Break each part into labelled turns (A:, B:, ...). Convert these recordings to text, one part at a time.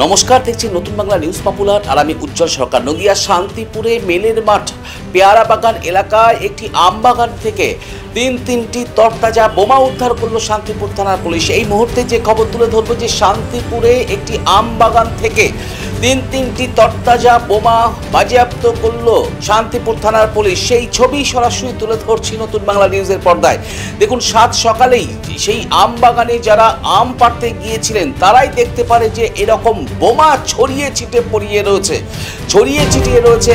A: নমস্কার, দেখছি নতুন বাংলা নিউজ পপুলার আর আমি উজ্জ্বল সরকার। নদিয়া শান্তিপুরে মেলের মাঠ পেয়ারা বাগান এলাকায় একটি আম বাগান থেকে তিনটি তরতাজা বোমা উদ্ধার করলো শান্তিপুর থানার পুলিশ। এই মুহূর্তে যে খবর তুলে ধরবো যে শান্তিপুরে একটি আম বাগান থেকে তিনটি তরতাজা বোমা বাজেয়াপ্ত করলো শান্তিপুর থানার পুলিশ। সেই ছবি সরাসরি তুলে ধরছি নতুন বাংলা নিউজের পর্দায়। দেখুন, সাত সকালেই সেই আম বাগানে যারা আম পাড়তে গিয়েছিলেন তারাই দেখতে পারে যে এরকম বোমা ছড়িয়ে ছিটিয়ে রয়েছে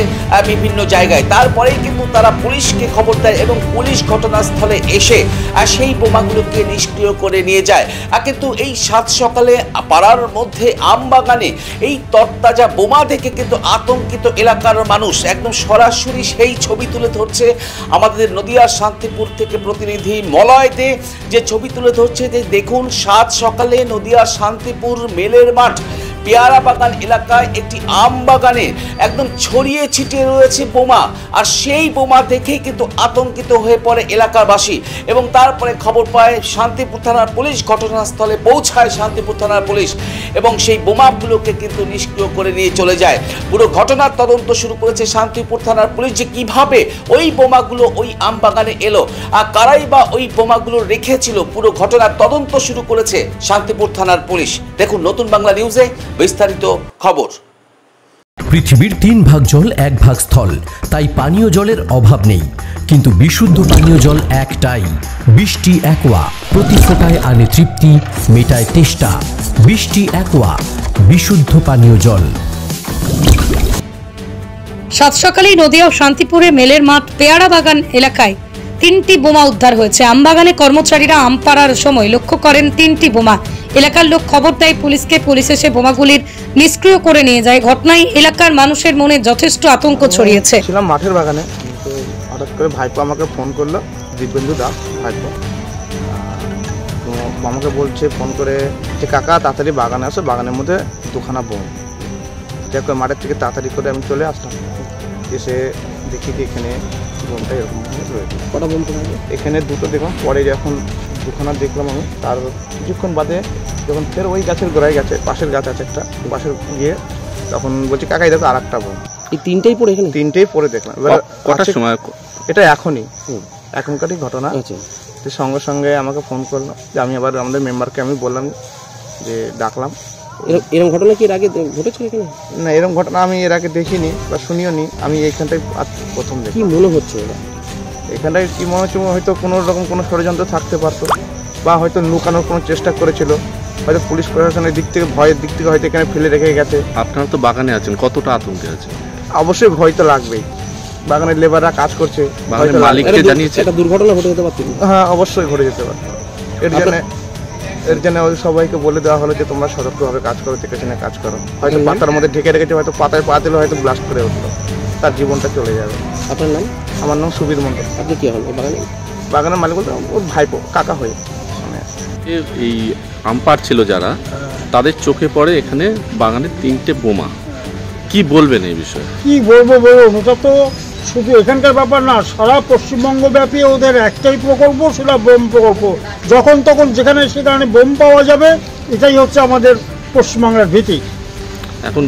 A: বিভিন্ন জায়গায়। তারপরেই কিন্তু তারা পুলিশকে খবর দেয় এবং পুলিশ ঘটনাস্থলে এসে সেই বোমাগুলোকে নিষ্ক্রিয় করে নিয়ে যায়। কিন্তু এই সাত সকালে পাড়ার মধ্যে আম বাগানে এই তরতাজা বোমা দেখে কিন্তু আতঙ্কিত এলাকার মানুষ। একদম সরাসরি সেই ছবি তুলে ধরছে আমাদের নদিয়ার শান্তিপুর থেকে প্রতিনিধি মলয় দে, যে ছবি তুলে ধরছে যে দেখুন, সাত সকালে নদিয়ার শান্তিপুর মেলের মাঠ পেয়ারা বাগান এলাকায় একটি আম বাগানে একদম ছড়িয়ে ছিটিয়ে রয়েছে বোমা। আর সেই বোমা দেখেই কিন্তু আতঙ্কিত হয়ে পড়ে এলাকাবাসী এবং তারপরে খবর পায় শান্তিপুর থানার পুলিশ। ঘটনাস্থলে পৌঁছায় শান্তিপুর থানার পুলিশ এবং সেই বোমাগুলোকে কিন্তু নিষ্ক্রিয় করে নিয়ে চলে যায়। পুরো ঘটনার তদন্ত শুরু করেছে শান্তিপুর থানার পুলিশ, যে কিভাবে ওই বোমাগুলো ওই আম বাগানে এলো আর কারাই বা ওই বোমাগুলো রেখেছিল। পুরো ঘটনার তদন্ত শুরু করেছে শান্তিপুর থানার পুলিশ। দেখুন নতুন বাংলা নিউজে বিস্তারিত খবর।
B: পৃথিবীর 3 ভাগ জল 1 ভাগ স্থল, তাই পানীয় জলের অভাব নেই। কিন্তু বিশুদ্ধ পানীয় জল একটাই, বৃষ্টি অ্যাকোয়া। প্রতি ফোঁটায় আনে তৃপ্তি, মেটায় তেষ্টা। বৃষ্টি অ্যাকোয়া, বিশুদ্ধ পানীয় জল।
C: সাত সকালেই নদিয়া ও শান্তিপুরে মেলের মাঠ পেয়ারা বাগান এলাকায় 3টি বোমা উদ্ধার হয়েছে। আমবাগানে কর্মচারীরা আম পাড়ার সময় লক্ষ্য করেন 3টি বোমা। এলাকার লোক খবর দেয় পুলিশকে, পুলিশ এসে বোমাগুলির নিষ্ক্রিয় করে নিয়ে যায়। ঘটনায় এলাকার মানুষের মনে যথেষ্ট আতঙ্ক ছড়িয়েছে।
D: ছিলাম মাঠের বাগানে, তো হঠাৎ করে ভাইপো আমাকে ফোন করলো, দিব্যেন্দু দাস ভাইপো। তো আমাকে বলছে ফোন করে যে কাকা তাড়াতাড়ি বাগানে আসো, বাগানের মধ্যে 2খানা বোম। দেখো মাঠের থেকে তাড়াতাড়ি করে আমি চলে আসলাম, এসে দেখি যে এখানে বোমটা এরকম রয়েছে। কটা বোম? এখানে 2টো দেখলাম, পরে যখন 2খানা দেখলাম আমি, তার কিছুক্ষণ বাদে যখন ফের ওই গাছের গোড়ায় গেছে, পাশের গাছ আছে একটা, পাশের গিয়ে তখন বলছি কাকাই দেখো আর একটা বোম। এই 3টেই পড়ে এখানে? 3টেই পড়ে দেখলাম। এবার কটার সময়? এটা এখনকারই ঘটনা। তো সঙ্গে সঙ্গে আমাকে ফোন করলো, যে আমি আবার আমাদের মেম্বারকে আমি বললাম, যে ডাকলাম। এরকম ঘটনা কি এর আগে ঘটেছিল এখানে? না, এরকম ঘটনা আমি এর আগে দেখিনি বা শুনিও নি। আমি এইখানটাই প্রথম দেখি। কি মনে হচ্ছে এখানটায়? কি মনে হচ্ছে, হয়তো কোনো রকম কোনো ষড়যন্ত্র থাকতে পারতো, বা হয়তো লুকানোর কোনো চেষ্টা করেছিল, হয়তো পুলিশ প্রশাসনের দিক থেকে, ভয়ের দিক থেকে হয়তো এখানে ফেলে রেখে গেছে।
E: আপনারা তো বাগানে আছেন, কতটা আতঙ্কে আছে?
D: অবশ্যই ভয় তো লাগবেই, বাগানের লেবাররা কাজ করছে।
E: মালিককে জানিয়েছে একটা দুর্ঘটনা ঘটে যেতে পারত?
D: হ্যাঁ, অবশ্যই ঘটে যেতে পারত। এর জন্য সবাইকে বলে দেওয়া হলো যে তোমরা সতর্কভাবে কাজ করো, দেখে শুনে কাজ করো। হয়তো পাতার মধ্যে ঢেকে রেখেছে, হয়তো পাতায় পা দিলে হয়তো ব্লাস্ট করে উঠলো, তার জীবনটা চলে যাবে। আপনার নাম? আমার নাম সুবীর মন্ডল। আপনি কি হন বাগানের মালিক? বলতে ওর ভাইপো, কাকা হয়ে।
E: এই আম পাড়ছিল যারা, তাদের চোখে পড়ে এখানে বাগানে 3টে বোমা। কি বলবেন এই বিষয়ে?
F: কি বলবো বলুন, ওটা তো শুধু এখানকার ব্যাপার না, সারা পশ্চিমবঙ্গ ব্যাপী ওদের একটাই প্রকল্প, সেটা বোম প্রকল্প। যখন তখন যেখানে সেখানে বোম পাওয়া যাবে, এটাই হচ্ছে আমাদের পশ্চিমবঙ্গের ভীতি।
E: এখন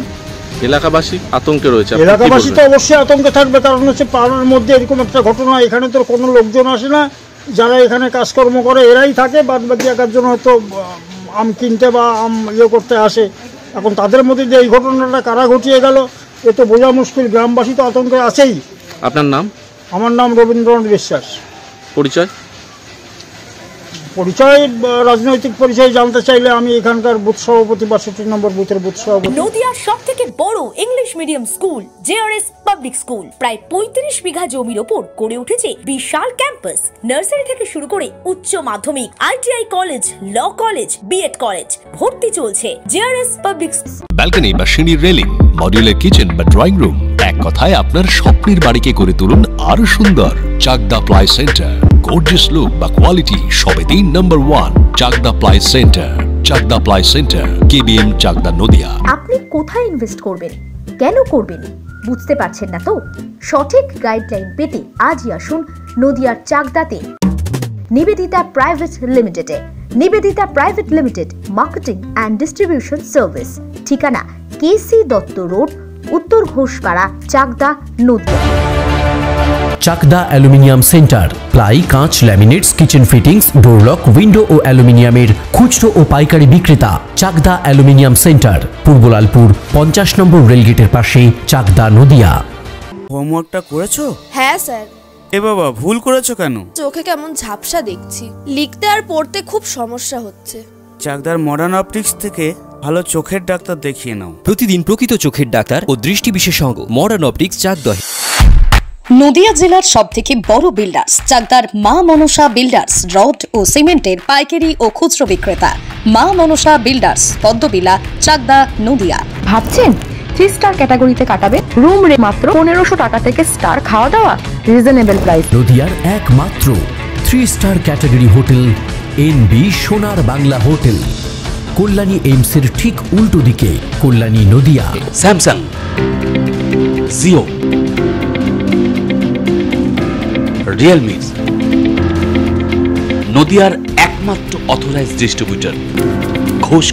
E: এলাকাবাসী আতঙ্কে রয়েছে।
F: এলাকাবাসী তো অবশ্যই আতঙ্কে থাকবে, কারণ হচ্ছে পাড়ার মধ্যে এরকম একটা ঘটনা। এখানে তো কোনো লোকজন আসে না, যারা এখানে কাজকর্ম করে এরাই থাকে, বাদ বাকি একার জন্য হয়তো আম কিনতে বা আম করতে আসে। এখন তাদের মধ্যে যে এই ঘটনাটা কারা ঘটিয়ে গেল, এ তো বোঝা মুশকিল। গ্রামবাসী তো আতঙ্কে আছেই।
E: আপনার নাম?
F: আমার নাম রবীন্দ্রনাথ বিশ্বাস।
E: পরিচয়?
F: রাজনৈতিক পরিচয় জানতে চাইলে আমি এখানকার বুথ সভাপতি, 62 নম্বর বুথের বুথ সভাপতি।
G: নদিয়ার সবথেকে বড় English medium school JRS public school প্রায় 35 বিঘা জমির ওপর গড়ে উঠেছে বিশাল ক্যাম্পাস। নার্সারি থেকে শুরু করে উচ্চ মাধ্যমিক, ITI college, law college, BEd college, ভর্তি চলছে জেআরএস পাবলিক।
B: ব্যালকনি বা সিঁড়ির রেলিং, মডিউলার কিচেন বা ড্রয়িং রুম, এক কথায় আপনার স্বপ্নের বাড়িকে করে তুলুন আরো সুন্দর। Chakdah ply centre, gorgeous look বা কোয়ালিটি সবেতেই number 1। Chakdah ply centre, Chakdah ply centre, KBM, Chakdah, Nadia.
H: আপনি কোথায় ইনভেস্ট করবেন, কেন করবেন, বুঝতে পারছেন না তো? সঠিক গাইডলাইন পেতে আজই আসুন নদিয়ার চাকদাতে নিবেদিতা প্রাইভেট লিমিটেডে। Nivedita private limited, marketing and distribution service. ঠিকানা KC Dutta road, Uttar Ghoshpara, Chakdah, Nadia.
I: Chakdah aluminium centre, ply, কাঁচ, laminates, kitchen fittings, door lock, window ও অ্যালুমিনিয়ামের খুচরো ও পাইকারি বিক্রেতা। Chakdah aluminium centre, Purbalalpur 50 number রেলগেটের পাশে, চাকদা, নদিয়া।
J: হোমওয়ার্কটা করেছো?
K: হ্যাঁ স্যার।
J: এ বাবা, ভুল করেছো কেন?
K: চোখে কেমন ঝাপসা দেখছি, লিখতে আর পড়তে খুব সমস্যা হচ্ছে।
J: চাকদার মডার্ন অপটিক্স থেকে ভালো চোখের ডাক্তার দেখিয়ে নাও।
L: প্রতিদিন প্রকৃত চোখের ডাক্তার ও দৃষ্টি বিশেষজ্ঞ মডার্ন অপটিক্স, চাকদহ।
C: নদিয়া জেলার সবথেকে বড় বিল্ডার্স চাকদার মা মনসা বিল্ডার্স, রড ও সিমেন্টের পাইকারি ও খুচরো বিক্রেতা। মা মনসা বিল্ডার্স, পদ্মবিলা, চাকদা, নদিয়া।
M: ভাবছেন 3 স্টার ক্যাটাগরিতে কাটাবেন? রুম রে মাত্র 1500 টাকা থেকে স্টার, খাওয়া দাওয়া রিজনেবল প্রাইস।
I: নদিয়ার একমাত্র 3 স্টার ক্যাটাগরি হোটেল এনবি সোনার বাংলা হোটেল, কল্যাণী এইমসের ঠিক উল্টো দিকে, কল্যাণী, নদিয়া।
A: স্যামসাং, জিও, রিয়েলমি, নদিয়ার একমাত্র অথরাইজড ডিস্ট্রিবিউটর ঘোষ।